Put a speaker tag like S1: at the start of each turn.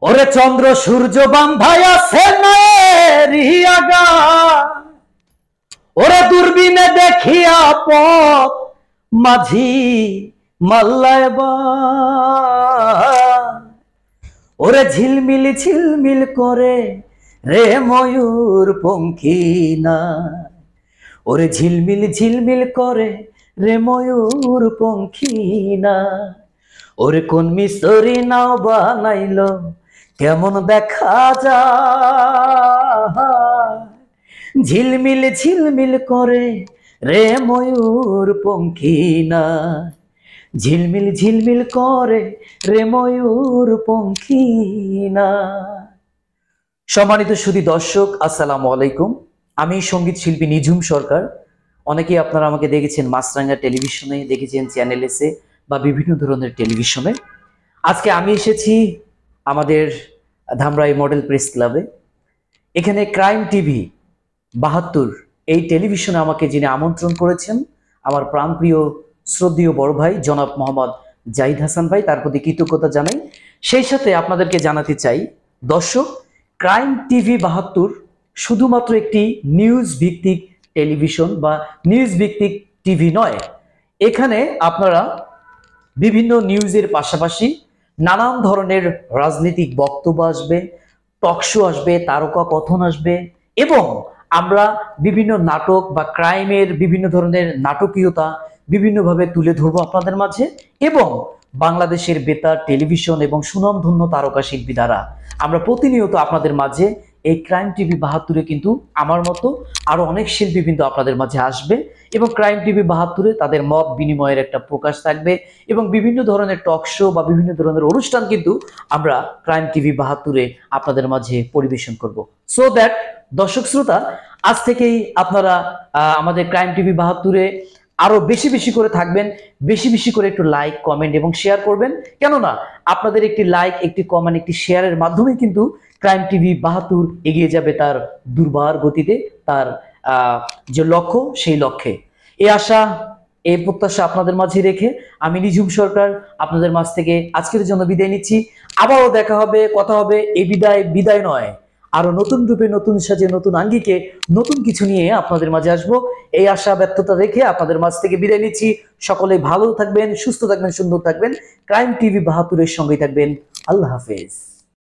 S1: ওরে চন্দ্র সূর্য বাম ভাই আছে আগা, ওরে দূরবীনে দেখিয়া পথ মাঝি মাল্লায় বা, ওরে ঝিলমিল ঝিলমিল করে রে ময়ূর পঙ্খী না, ওরে ঝিলমিল ঝিলমিল করে রে ময়ূর পঙ্খী না, ওরে কোন মিশরি নাও বানাইলো কেমন দেখা যায়, ঝিলমিল ঝিলমিল করে রে ময়ূর পঙ্খী না, ঝিলমিল ঝিলমিল করে রে ময়ূর পঙ্খী না। সম্মানিত সুধী দর্শক, আসসালামু আলাইকুম। আমি সঙ্গীত শিল্পী নিঝুম সরকার। অনেকেই আপনারা আমাকে দেখেছেন মাছরাঙ্গা টেলিভিশনে, দেখেছেন চ্যানেল এসে বা বিভিন্ন ধরনের টেলিভিশনে। আজকে আমি এসেছি আমাদের ধামরাই মডেল প্রেস ক্লাবে। এখানে ক্রাইম টিভি ৭২ এই টেলিভিশনে আমাকে যিনি আমন্ত্রণ করেছেন, আমার প্রাণপ্রিয় শ্রদ্ধেয় বড় ভাই জনাব মোহাম্মদ জাহিদ হাসান ভাই, তার প্রতি কৃতজ্ঞতা জানাই। সেই সাথে আপনাদেরকে জানাতে চাই দর্শক, ক্রাইম টিভি ৭২ শুধুমাত্র একটি নিউজ ভিত্তিক টেলিভিশন বা নিউজ ভিত্তিক টিভি নয়। এখানে আপনারা বিভিন্ন নিউজের পাশাপাশি নানান ধরনের রাজনৈতিক বক্তব্য আসবে, টকশো আসবে, তারকা কথন আসবে এবং আমরা বিভিন্ন নাটক বা ক্রাইমের বিভিন্ন ধরনের নাটকীয়তা বিভিন্নভাবে তুলে ধরবো আপনাদের মাঝে, এবং বাংলাদেশের বেতার টেলিভিশন এবং সুনামধন্য তারকা শিল্পী দ্বারা আমরা প্রতিনিয়ত আপনাদের মাঝে এই ক্রাইম টিভি ৭২ কিন্তু আমার মতো আরো অনেক শিল্পী কিন্তু আপনাদের মাঝে আসবে এবং ক্রাইম টিভি ৭২ তাদের মত বিনিময়ের একটা প্রকাশ থাকবে এবং বিভিন্ন ধরনের টক শো বা বিভিন্ন ধরনের অনুষ্ঠান কিন্তু আমরা ক্রাইম টিভি ৭২ আপনাদের মাঝে পরিবেশন করব। সো দ্যাট দর্শক শ্রোতা, আজ থেকেই আপনারা আমাদের ক্রাইম টিভি ৭২ আরো বেশি বেশি করে থাকবেন, বেশি বেশি করে একটু লাইক, কমেন্ট এবং শেয়ার করবেন। কেননা আপনাদের একটি লাইক, একটি কমেন্ট, একটি শেয়ারের মাধ্যমে কিন্তু ক্রাইম টিভি ৭২ এগিয়ে যাবে তার দুর্বার গতিতে, তার যে লক্ষ্য সেই লক্ষ্যে। এই আশা, এই প্রত্যাশা আপনাদের মাঝে রেখে আমি নিঝুম সরকার আপনাদের মাঝ থেকে আজকের জন্য বিদায় নিচ্ছি। আবারও দেখা হবে, কথা হবে। এই বিদায় বিদায় নয়, আরো নতুন রূপে, নতুন সাজে, নতুন আঙ্গিকে, নতুন কিছু নিয়ে আপনাদের মাঝে আসবো। এই আশা ব্যর্থতা রেখে আপনাদের মাঝ থেকে বিদায় নিচ্ছি। সকলে ভালো থাকবেন, সুস্থ থাকবেন, সুন্দর থাকবেন। ক্রাইম টিভি ৭২ এর সঙ্গেই থাকবেন। আল্লাহ হাফেজ।